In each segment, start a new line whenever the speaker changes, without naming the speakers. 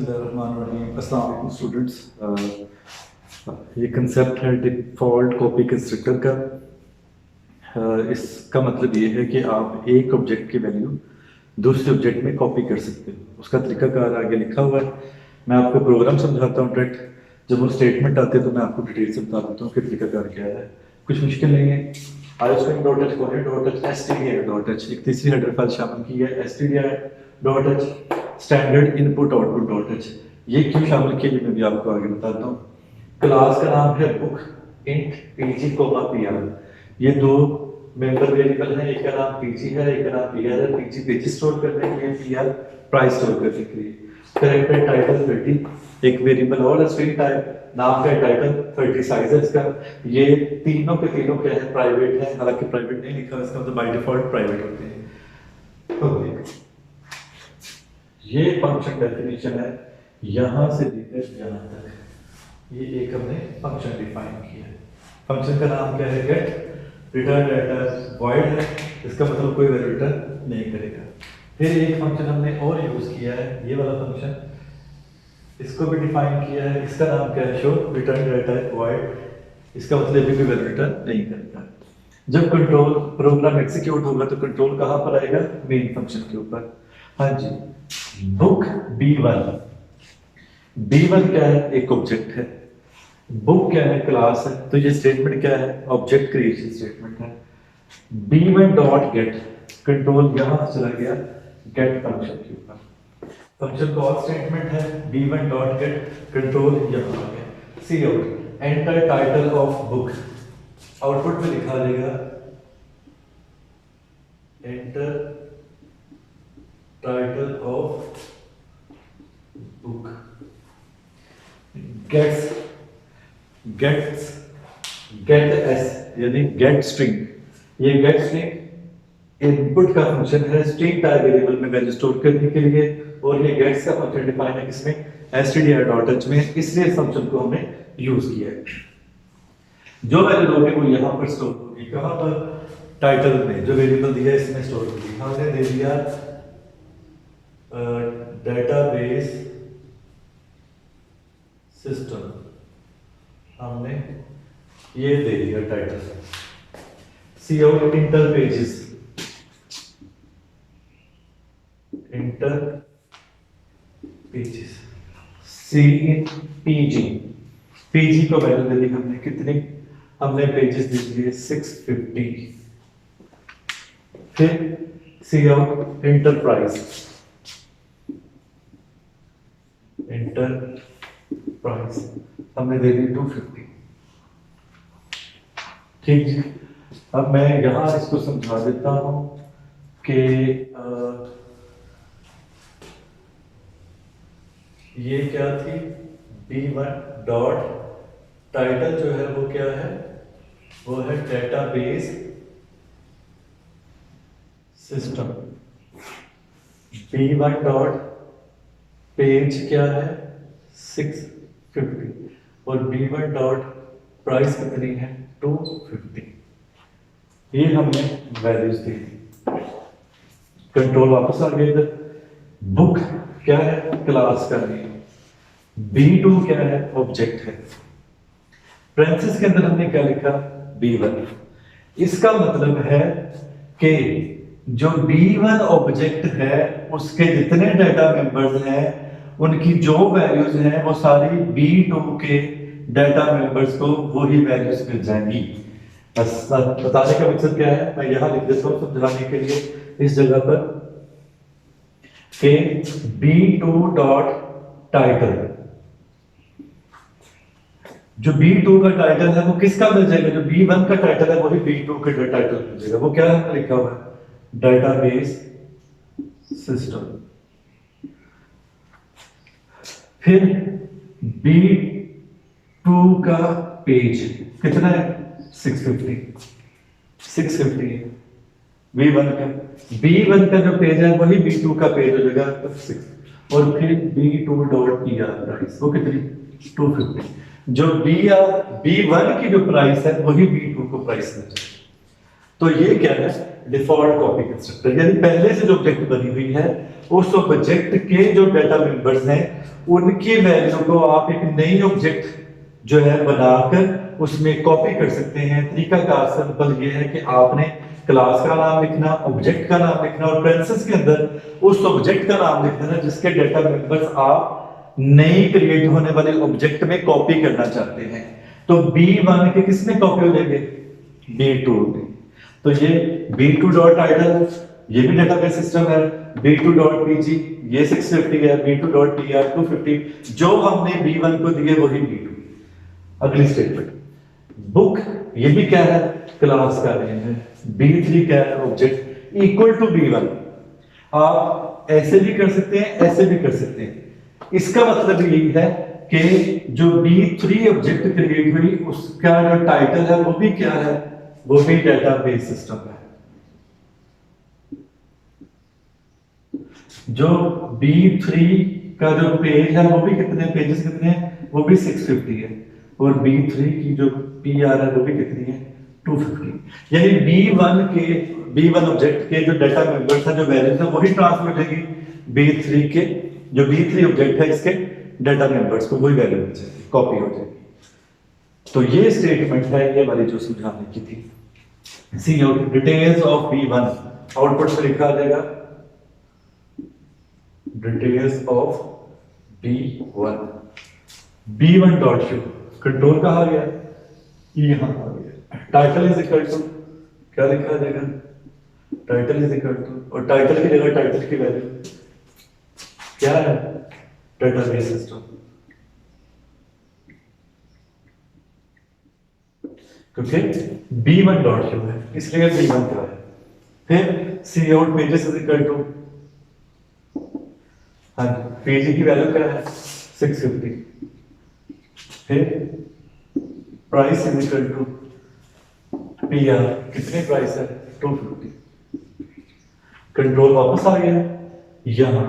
बिस्मिल्लाहिर्रहमानिर्रहीम। अस्सलाम वालेकुम स्टूडेंट्स। ये कंसेप्ट है डिफ़ॉल्ट कॉपी कंस्ट्रक्टर का। इसका मतलब ये है कि आप एक ऑब्जेक्ट की वैल्यू दूसरे ऑब्जेक्ट में कॉपी कर सकते हो। उसका तरीकाकार आगे लिखा हुआ है। मैं आपको प्रोग्राम समझाता हूँ डायरेक्ट। जब वो स्टेटमेंट आते हैं तो मैं आपको डिटेल से बता देता हूँ कि तरीकाकार क्या है। कुछ मुश्किल नहीं है। Iostream dot h code dot h stdio dot h एक तीसरी हेडर फाइल शामिल की है stdio dot h standard input output dot h. ये क्यों शामिल किया मैं भी आपको आगे बताता हूँ। क्लास का नाम है book int PG comma PR. ये दो मेंबर वेरिएबल हैं। एक का नाम पीजी है, एक का नाम पीआर है। पीजी पेज स्टोर करने के लिए, पीआर प्राइस स्टोर करने के लिए। कैरेक्टर टाइटल 30 एक वेरिएबल और स्ट्रिंग टाइप नाम का टाइटल 30 साइज है इसका। ये तीनों के तीनों क्या है, प्राइवेट है। हालांकि प्राइवेट नहीं लिखा है इसका मतलब बाय डिफॉल्ट प्राइवेट होते हैं। तो ये फंक्शन डेफिनेशन है यहां से लेकर यहां तक। ये एक हमने फंक्शन डिफाइन किया है। फंक्शन का नाम क्या है, गेट रिटर्न डाटा वॉइड है। इसका मतलब कोई वैल्यू रिटर्न नहीं करेगा। फिर एक फंक्शन हमने और यूज किया है, ये वाला फंक्शन, इसको भी डिफाइन किया है। इसका नाम क्या है, शो रिटर्न डाटा वॉइड। इसका मतलब भी कोई वैल्यू रिटर्न नहीं करेगा। जब कंट्रोल प्रोग्राम एग्जीक्यूट होगा तो कंट्रोल कहां पर आएगा, मेन फंक्शन के ऊपर। हाँ जी, बुक B1। B1 क्या है, एक ऑब्जेक्ट है। बुक क्या है, क्लास है। तो ये स्टेटमेंट क्या है, ऑब्जेक्ट क्रिएशन स्टेटमेंट है। B1 डॉट गेट, कंट्रोल यहां चला गया गेट फंक्शन के ऊपर। फंक्शन कॉल स्टेटमेंट है B1 डॉट गेट, कंट्रोल यहां आ गया। Cout enter title of book. Output में लिखा देगा enter title of book. Gets get S यानी गेट स्ट्रिंग। ये गेट स्ट्रिंग इनपुट का फंक्शन है स्ट्रिंग टाइप वेरिएबल में वैल्यू स्टोर करने के लिए। और ये गेट्स का फंक्शन डिफाइन है किसमें, stdio.h में। इसलिए फंक्शन को हमने यूज किया है। जो वैल्यू दोगे वो यहां पर स्टोर होगी। कहां पर, टाइटल में। जो वेरिएबल दिया है इसमें स्टोर होगी। हमने दे दिया डेटाबेस सिस्टम, हमने ये दे दिया title. C out inter pages, inter pages. C in PG, PG को वैल्यू दे दी हमने कितनी, हमने पेजेस दे दिए 650। फिर सी आउट एंटरप्राइज, एंटरप्राइज हमने दे दी 250। ठीक जी। अब मैं यहां इसको समझा देता हूं कि ये क्या थी, B1 डॉट टाइटल जो है वो क्या है, वो है database system. B1 dot page क्या है 650 और B1 डॉट प्राइस कितनी है 250। ये हमने वैल्यूज दी। कंट्रोल वापस आ गया इधर। बुक क्या है, क्लास का नेम। B2 क्या है, ऑब्जेक्ट है। ब्रांचेस के अंदर हमने क्या लिखा, B1। इसका मतलब है कि जो B1 ऑब्जेक्ट है उसके जितने डाटा मेंबर्स हैं उनकी जो वैल्यूज हैं वो सारी B2 के डाटा मेंबर्स को वही वैल्यूज मिल जाएंगी। बस बताने का मकसद क्या है, मैं यहां लिख देता हूं समझाने के लिए इस जगह पर कि B2 डॉट टाइटल, जो B2 का टाइटल है वो किसका मिल जाएगा, जो B1 का टाइटल है वही B2 का टाइटल मिल जाएगा। वो क्या है लिखा हुआ है, डेटाबेस सिस्टम। फिर B2 का पेज कितना है 650, 650 है B1 का। B1 का जो पेज है वही B2 का पेज हो जाएगा 6। और फिर B2 डॉट प्राइस वो कितनी 250। जो B1 की जो प्राइस है वही B2 को प्राइस मिल जाएगी। तो ये क्या है, डिफॉल्ट कॉपी कंस्ट्रक्टर, यानी पहले से जो ऑब्जेक्ट बनी हुई है उस ऑब्जेक्ट के जो डाटा मेंबर्स हैं उनकी वैल्यू को आप एक नई ऑब्जेक्ट जो है बनाकर उसमें कॉपी कर सकते हैं। तरीकाकार सिंपल ये है कि आपने क्लास का नाम लिखना, ऑब्जेक्ट का नाम लिखना और पेरेंथेसिस के अंदर उस ऑब्जेक्ट का नाम लिख देना जिसके डाटा मेंबर्स आप नई क्रिएट होने वाले ऑब्जेक्ट में कॉपी करना चाहते हैं। तो B1 के किसमें कॉपी हो जाएंगे? B2 में। तो ये B2 डॉट टाइटल, ये भी डेटाबेस सिस्टम है। B2 डॉट PG ये 650 है। B2 डॉट TR 250, जो हमने B1 को दिए वही B2। अगली स्टेटमेंट, बुक ये भी क्या है? क्लास का नेम है। B3 क्या है? Object equal to B1। आप ऐसे भी कर सकते हैं, ऐसे भी कर सकते हैं। इसका मतलब यही है कि जो B3 ऑब्जेक्ट क्रिएट हुई उसका जो टाइटल है वो भी क्या है? वो भी डेटाबेस सिस्टम है। जो B3 का जो पेज है वो भी कितने पेजेस कितने हैं? वो भी 650 है। और B3 की जो PR है वो भी कितनी है? 250। यानी B1 ऑब्जेक्ट के जो डाटा मेंबर्स है, जो वैल्यूज है वही ट्रांसफर हो जाएगी B3 के, जो B3 ऑब्जेक्ट है इसके डाटा मेंबर्स को वही वैल्यू मिल जाएगी, कॉपी हो जाएगी। तो ये स्टेटमेंट है ये वाली जो समझाने की थी। Cout details of B1, output से लिखा आ जाएगा details of B1। B1 dot show, control कहाँ गया? यहाँ आ गया। टाइटल इज इक्वल टू क्या लिखा जाएगा? टाइटल इज इक्वल टू, और टाइटल की जगह टाइटल की वैल्यू क्या है? Database system. क्योंकि B1 डॉट शो है इसलिए B1 का है। फिर cout pages is equal to, हाँ पेज की वैल्यू क्या है? 650। फिर price is equal to PR, कितने प्राइस है? 250। कंट्रोल वापस आ गया यहां।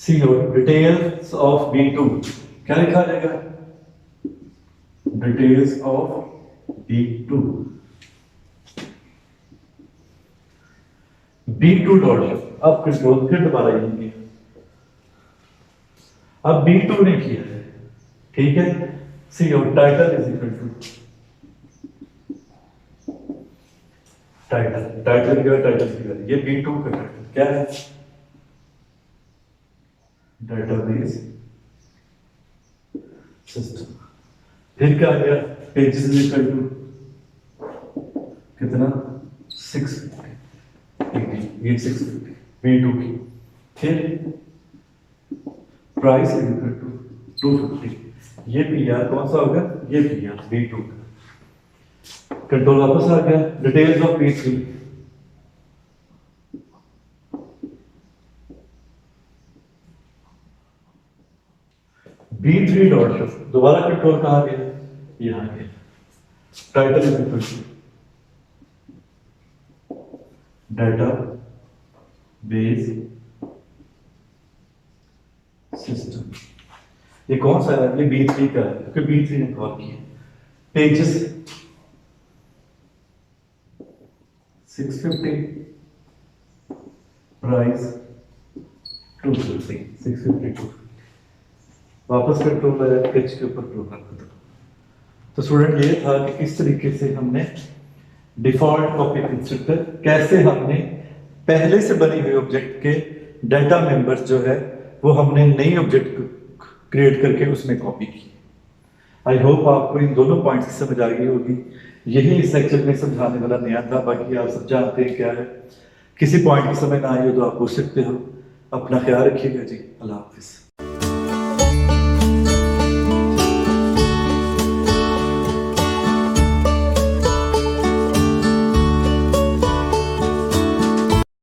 सी डिटेल्स ऑफ B2 क्या लिखा जाएगा? Details of B2। B2 dot, अब कंट्रोल फिर दोबारा यही किया। अब B2 ने किया है, ठीक है। सी और title is equal to title की वैल्यू ये B2 का टाइटल क्या है? Database system. फिर क्या आ गया? पेजेस इज इक्वल टू कितना? 650। ये 650 B2 की। फिर प्राइस इज इक्वल टू 250। ये PR कौन सा होगा? ये PR B2 का। कंट्रोल वापस आ गया। Details of B3, B3 dot show, दोबारा कंट्रोल कहां गया? यहां गया। Title is equal to database system. ये कौन सा है? ये B3 का है क्योंकि B3 ने कॉल किया। पेजेस 650, प्राइस 250, 650 वापस कंट्रोल आया पेज के ऊपर प्रोग्राम खत्म। तो स्टूडेंट ये था कि किस तरीके से हमने डिफॉल्ट कॉपी कंस्ट्रक्टर, कैसे हमने पहले से बनी हुई ऑब्जेक्ट के डाटा मेंबर्स जो है वो हमने नई ऑब्जेक्ट क्रिएट करके उसमें कॉपी की। आई होप आपको इन दोनों पॉइंट्स की समझ आ गई होगी। यही इस लेक्चर में समझाने वाला नया था, बाकी आप सब जानते हैं क्या है। किसी पॉइंट की समझ ना आई हो तो आप पूछ सकते हो। अपना ख्याल रखिएगा जी। अल्लाह हाफिज़।